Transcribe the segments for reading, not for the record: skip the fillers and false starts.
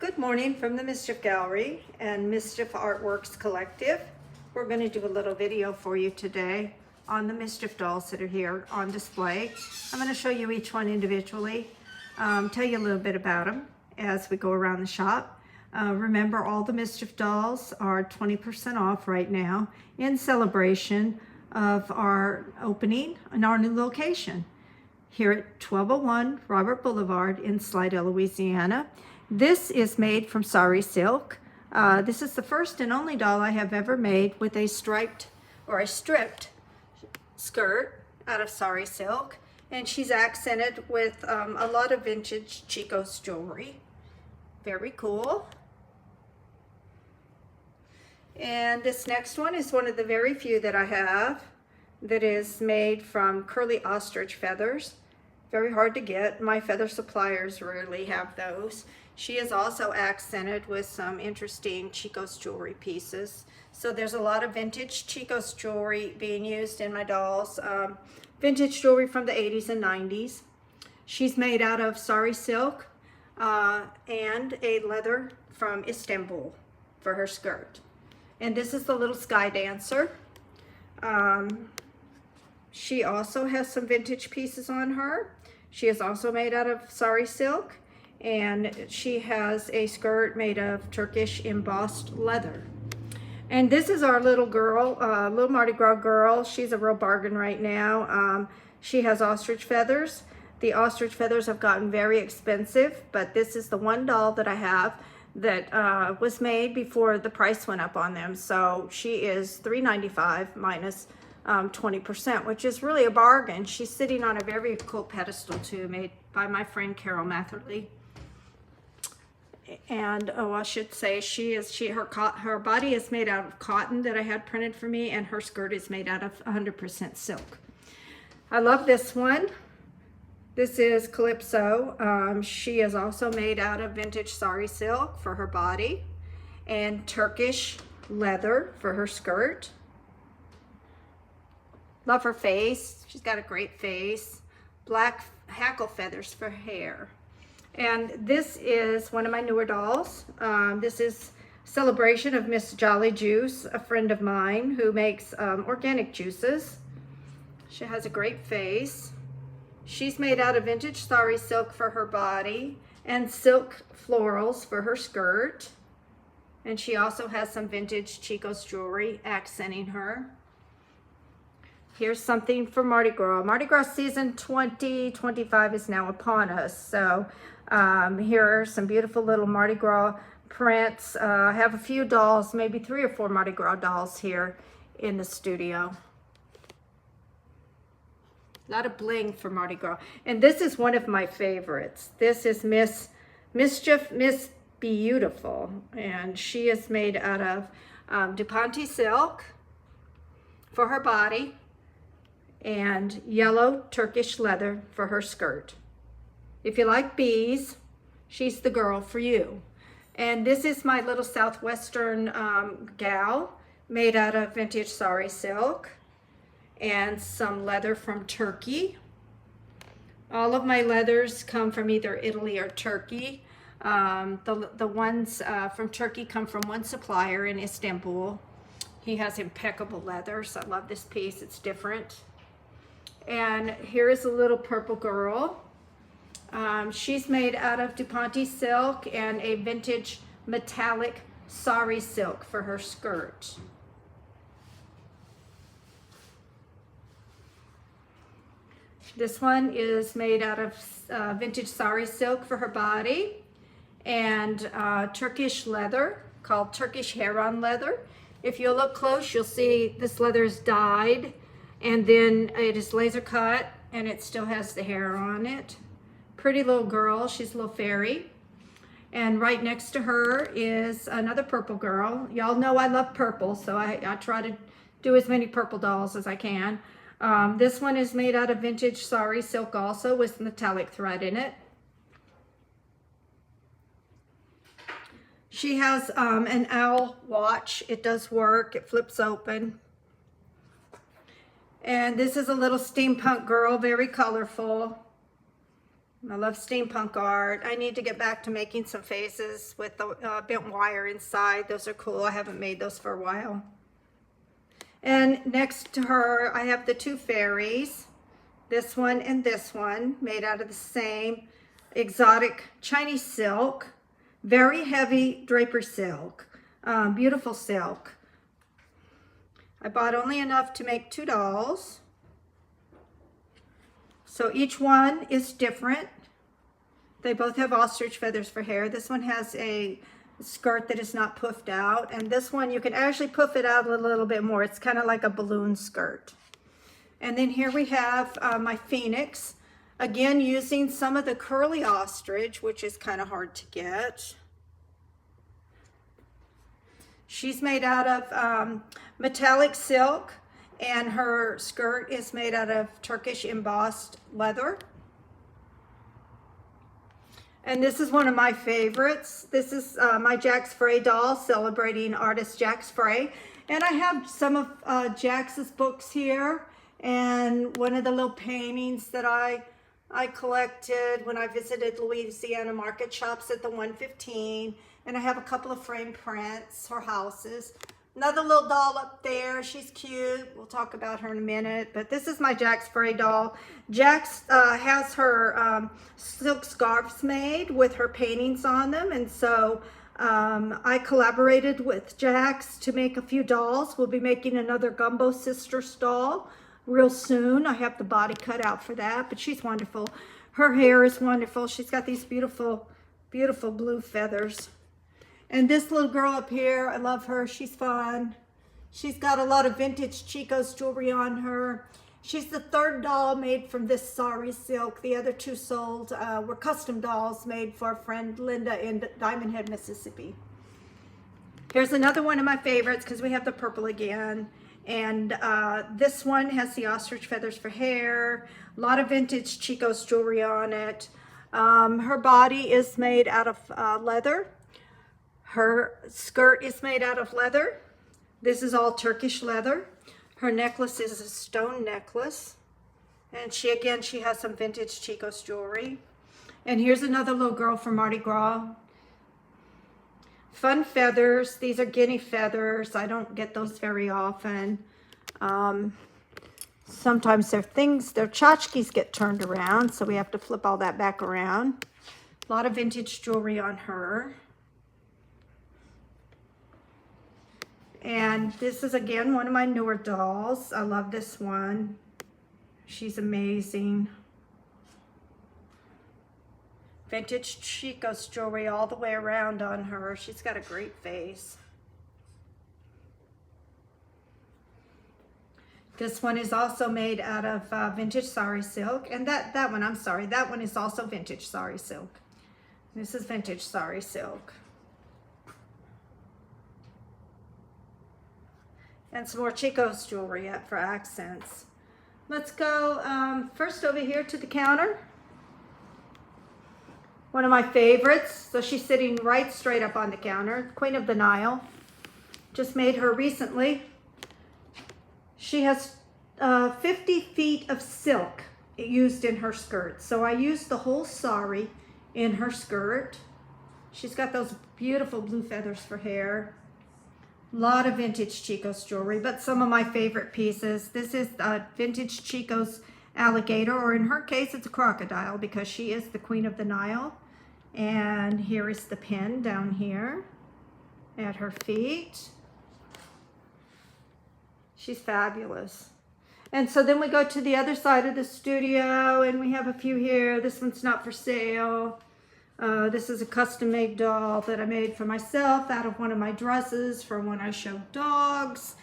Good morning from the MisChief Gallery and MisChief ArtWorx Collective. We're going to do a little video for you today on the MisChief dolls that are here on display. I'm going to show you each one individually, tell you a little bit about them as we go around the shop. Remember, all the MisChief dolls are 20% off right now in celebration of our opening in our new location here at 1201 Robert Blvd in Slidell, Louisiana. This is made from sari silk. This is the first and only doll I have ever made with a striped or a stripped skirt out of sari silk. And she's accented with a lot of vintage Chico's jewelry. Very cool. And this next one is one of the very few that I have that is made from curly ostrich feathers. Very hard to get. My feather suppliers rarely have those. She is also accented with some interesting Chico's jewelry pieces. So there's a lot of vintage Chico's jewelry being used in my dolls. Vintage jewelry from the 80s and 90s. She's made out of sari silk and a leather from Istanbul for her skirt. And this is the little sky dancer. She also has some vintage pieces on her. She is also made out of sari silk, and she has a skirt made of Turkish embossed leather. And this is our little girl, little Mardi Gras girl. She's a real bargain right now. She has ostrich feathers. The ostrich feathers have gotten very expensive, but this is the one doll that I have that was made before the price went up on them. So she is $3.95 minus 20%, which is really a bargain. She's sitting on a very cool pedestal too, made by my friend Carol Matherly. And I should say her body is made out of cotton that I had printed for me, and her skirt is made out of 100% silk. I love this one. This is Calypso. She is also made out of vintage sari silk for her body and Turkish leather for her skirt. Love her face. She's got a great face. Black hackle feathers for hair. And this is one of my newer dolls. This is celebration of Miss Jolly Juice, a friend of mine who makes organic juices. She has a great face. She's made out of vintage sari silk for her body and silk florals for her skirt. And she also has some vintage Chico's jewelry accenting her. Here's something for Mardi Gras. Mardi Gras season 2025 is now upon us. So here are some beautiful little Mardi Gras prints. I have a few dolls, maybe 3 or 4 Mardi Gras dolls here in the studio. A lot of bling for Mardi Gras. And this is one of my favorites. This is MisChief Miss Beautiful. And she is made out of DuPonte silk for her body and yellow Turkish leather for her skirt. If you like bees, she's the girl for you. And this is my little southwestern gal made out of vintage sari silk and some leather from Turkey. All of my leathers come from either Italy or Turkey. The ones from Turkey come from one supplier in Istanbul. He has impeccable leathers. I love this piece. It's different. And here is a little purple girl. She's made out of DuPonte silk and a vintage metallic sari silk for her skirt. This one is made out of vintage sari silk for her body and Turkish leather called Turkish heron leather. If you look close, you'll see this leather is dyed and then it is laser cut and it still has the hair on it. Pretty little girl. She's a little fairy. And right next to her is another purple girl. Y'all know I love purple, so I try to do as many purple dolls as I can. This one is made out of vintage sari silk also with metallic thread in it. She has an owl watch. It does work. It flips open. And this is a little steampunk girl, very colorful. I love steampunk art. I need to get back to making some faces with the bent wire inside. Those are cool. I haven't made those for a while. And next to her, I have the two fairies. This one and this one, made out of the same exotic Chinese silk. Very heavy draper silk. Beautiful silk. I bought only enough to make 2 dolls. So each one is different. They both have ostrich feathers for hair. This one has a skirt that is not puffed out. And this one, you can actually puff it out a little bit more. It's kind of like a balloon skirt. And then here we have my phoenix. Again, using some of the curly ostrich, which is kind of hard to get. She's made out of metallic silk, and her skirt is made out of Turkish embossed leather. And this is one of my favorites. This is my Jack's Frey doll, celebrating artist Jack's Frey. And I have some of Jax's books here, and one of the little paintings that I collected when I visited Louisiana market shops at the 115. And I have a couple of frame prints, her houses. Another little doll up there. She's cute. We'll talk about her in a minute. But this is my Jack's Frey doll. Jax has her silk scarves made with her paintings on them. And so I collaborated with Jax to make a few dolls. We'll be making another Gumbo Sisters doll real soon. I have the body cut out for that. But she's wonderful. Her hair is wonderful. She's got these beautiful, beautiful blue feathers. And this little girl up here, I love her. She's fun. She's got a lot of vintage Chico's jewelry on her. She's the 3rd doll made from this sari silk. The other 2 sold were custom dolls made for a friend Linda in Diamond Head, Mississippi. Here's another one of my favorites because we have the purple again. And this one has the ostrich feathers for hair. A lot of vintage Chico's jewelry on it. Her body is made out of leather. Her skirt is made out of leather. This is all Turkish leather. Her necklace is a stone necklace. And she has some vintage Chico's jewelry. And here's another little girl from Mardi Gras. Fun feathers. These are guinea feathers. I don't get those very often. Sometimes their tchotchkes get turned around, so we have to flip all that back around. A lot of vintage jewelry on her. And this is, again, one of my newer dolls. I love this one. She's amazing. Vintage Chico's jewelry all the way around on her. She's got a great face. This one is also made out of vintage sari silk. And that one, I'm sorry, that one is also vintage sari silk. This is vintage sari silk. And some more Chico's jewelry up for accents. Let's go first over here to the counter. One of my favorites. So she's sitting right straight up on the counter. Queen of the Nile. Just made her recently. She has 50 feet of silk used in her skirt. So I used the whole sari in her skirt. She's got those beautiful blue feathers for hair. A lot of vintage Chico's jewelry, but some of my favorite pieces. This is vintage Chico's alligator, or in her case, it's a crocodile because she is the Queen of the Nile. And here is the pin down here at her feet. She's fabulous. And so then we go to the other side of the studio, and we have a few here. This one's not for sale. This is a custom-made doll that I made for myself out of one of my dresses for when I show dogs.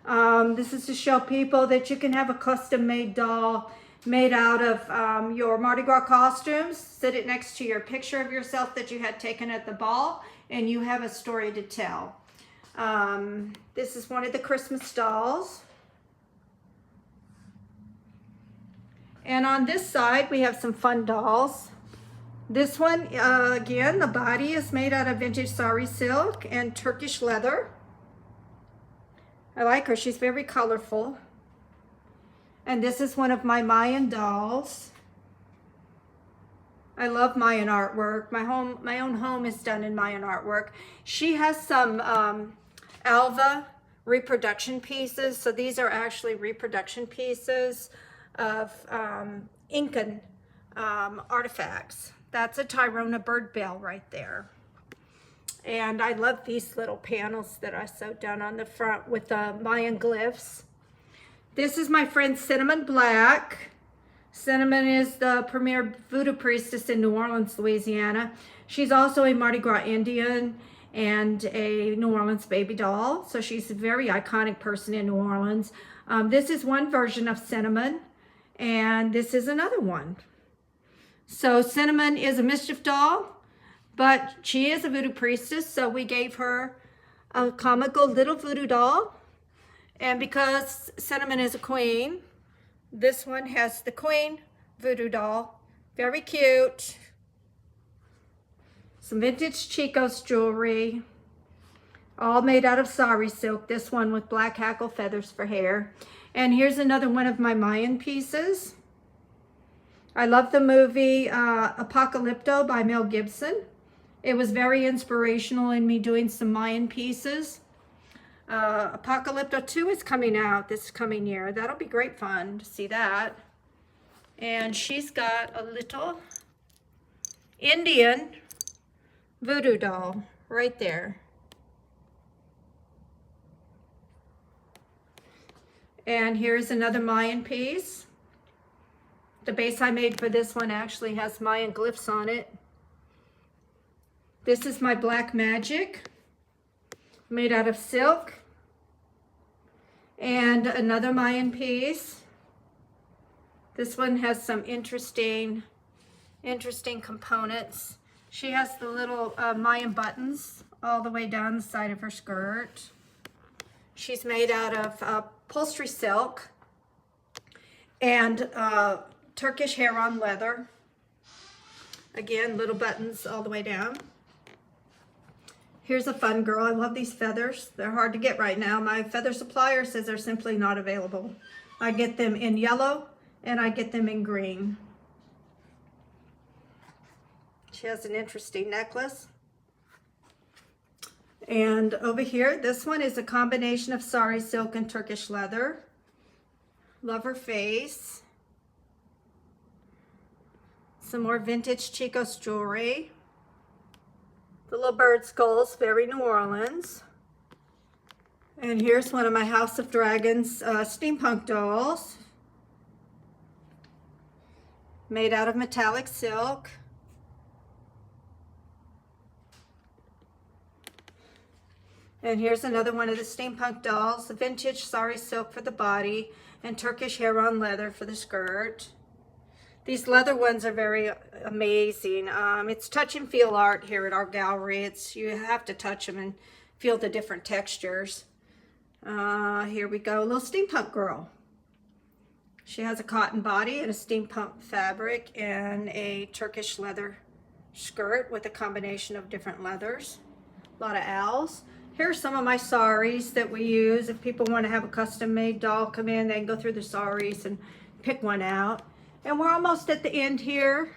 This is to show people that you can have a custom-made doll made out of your Mardi Gras costumes. Sit it next to your picture of yourself that you had taken at the ball, and you have a story to tell. This is one of the Christmas dolls. And on this side, we have some fun dolls. This one, again, the body is made out of vintage sari silk and Turkish leather. I like her. She's very colorful. And this is one of my Mayan dolls. I love Mayan artwork. My own home is done in Mayan artwork. She has some Alva reproduction pieces. So these are actually reproduction pieces of Incan artifacts. That's a Tyrona bird bell right there. And I love these little panels that I sewed down on the front with the Mayan glyphs. This is my friend Cinnamon Black. Cinnamon is the premier voodoo priestess in New Orleans, Louisiana. She's also a Mardi Gras Indian and a New Orleans baby doll. So she's a very iconic person in New Orleans. This is one version of Cinnamon, and this is another one. So Cinnamon is a MisChief doll, but she is a voodoo priestess, so we gave her a comical little voodoo doll. And because Cinnamon is a queen, this one has the queen voodoo doll. Very cute. Some vintage Chico's jewelry, all made out of sari silk. This one with black hackle feathers for hair. And here's another one of my Mayan pieces. I love the movie Apocalypto by Mel Gibson. It was very inspirational in me doing some Mayan pieces. Apocalypto 2 is coming out this coming year. That'll be great fun to see that. And she's got a little Indian voodoo doll right there. And here's another Mayan piece. The base I made for this one actually has Mayan glyphs on it. This is my Black Magic, made out of silk. And another Mayan piece. This one has some interesting components. She has the little Mayan buttons all the way down the side of her skirt. She's made out of upholstery silk and Turkish hair-on leather. Again, little buttons all the way down. Here's a fun girl. I love these feathers. They're hard to get right now. My feather supplier says they're simply not available. I get them in yellow and I get them in green. She has an interesting necklace. And over here, this one is a combination of sari silk and Turkish leather. Love her face. Some more vintage Chico's jewelry. The little bird skulls, very New Orleans. And here's one of my House of Dragons steampunk dolls. Made out of metallic silk. And here's another one of the steampunk dolls, the vintage sari silk for the body and Turkish hair-on leather for the skirt. These leather ones are very amazing. It's touch and feel art here at our gallery. You have to touch them and feel the different textures. Here we go, a little steampunk girl. She has a cotton body and a steampunk fabric and a Turkish leather skirt with a combination of different leathers. A lot of owls. Here are some of my saris that we use. If people want to have a custom-made doll come in, they can go through the saris and pick one out. And we're almost at the end here.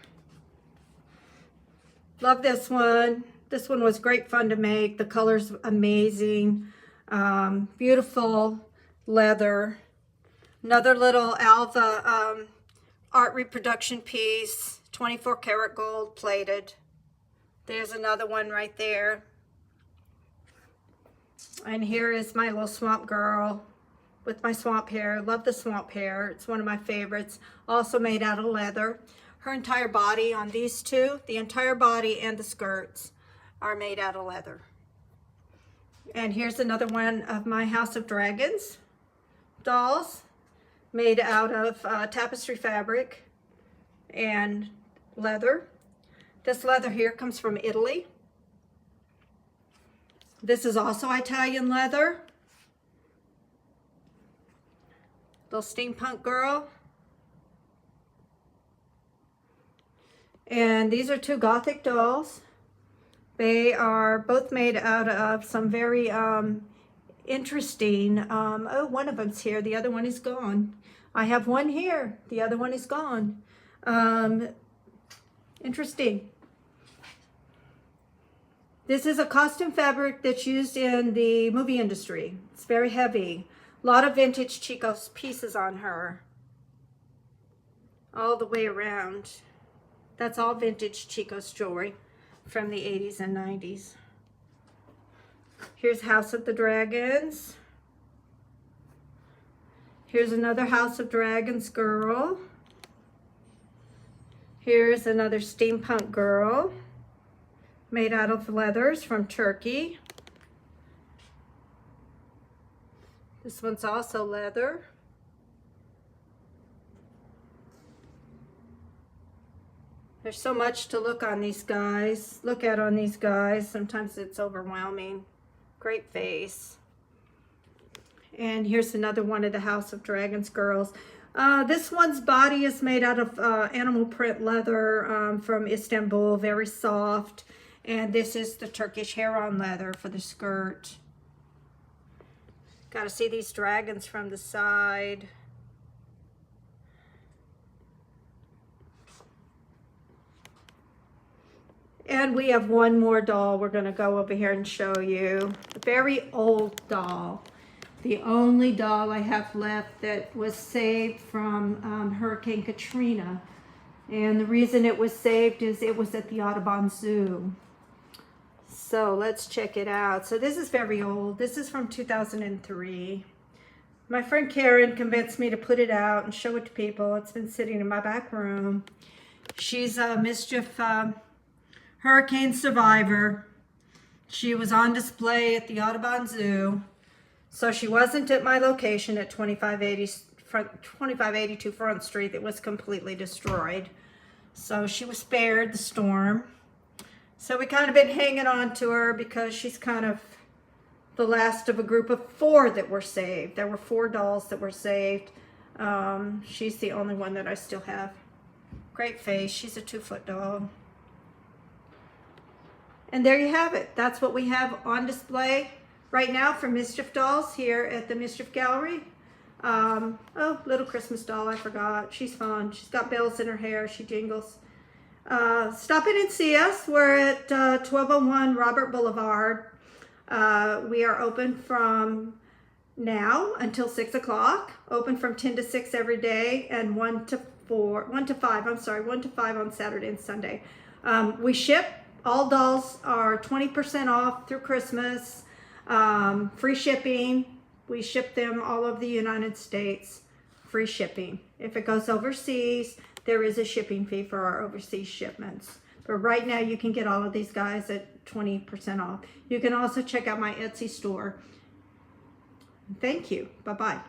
Love this one. This one was great fun to make. The color's amazing. Beautiful leather. Another little Alva art reproduction piece. 24 karat gold plated. There's another one right there. And here is my little swamp girl with my swamp hair. Love the swamp hair. It's one of my favorites. Also made out of leather. Her entire body on these two, the entire body and the skirts are made out of leather. And here's another one of my House of Dragons dolls made out of tapestry fabric and leather. This leather here comes from Italy. This is also Italian leather. Little steampunk girl. And these are two Gothic dolls. They are both made out of some very interesting, oh, one of them's here, the other one is gone. I have one here, the other one is gone. Interesting. This is a costume fabric that's used in the movie industry. It's very heavy. A lot of vintage Chico's pieces on her. All the way around. That's all vintage Chico's jewelry from the 80s and 90s. Here's House of the Dragons. Here's another House of Dragons girl. Here's another steampunk girl made out of leathers from Turkey. This one's also leather. There's so much to look at on these guys. Sometimes it's overwhelming. Great face. And here's another one of the House of Dragons girls. This one's body is made out of animal print leather from Istanbul, very soft. And this is the Turkish hair-on leather for the skirt. Got to see these dragons from the side. And we have one more doll we're going to go over here and show you. A very old doll. The only doll I have left that was saved from Hurricane Katrina. And the reason it was saved is it was at the Audubon Zoo. So let's check it out. So this is very old. This is from 2003. My friend Karen convinced me to put it out and show it to people. It's been sitting in my back room. She's a MisChief hurricane survivor. She was on display at the Audubon Zoo. So she wasn't at my location at 2582 Front Street that was completely destroyed. So she was spared the storm. So we kind of been hanging on to her because she's kind of the last of a group of 4 that were saved. There were 4 dolls that were saved. She's the only one that I still have. Great face. She's a 2-foot doll. And there you have it. That's what we have on display right now for MisChief dolls here at the MisChief Gallery. Oh, little Christmas doll, I forgot. She's fun. She's got bells in her hair. She jingles. Stop in and see us. We're at 1201 Robert Blvd. We are open from now until 6 o'clock. Open from 10 to 6 every day and 1 to 5 on Saturday and Sunday. We ship. All dolls are 20% off through Christmas. Free shipping. We ship them all over the United States. Free shipping. If it goes overseas, there is a shipping fee for our overseas shipments. But right now you can get all of these guys at 20% off. You can also check out my Etsy store. Thank you. Bye-bye.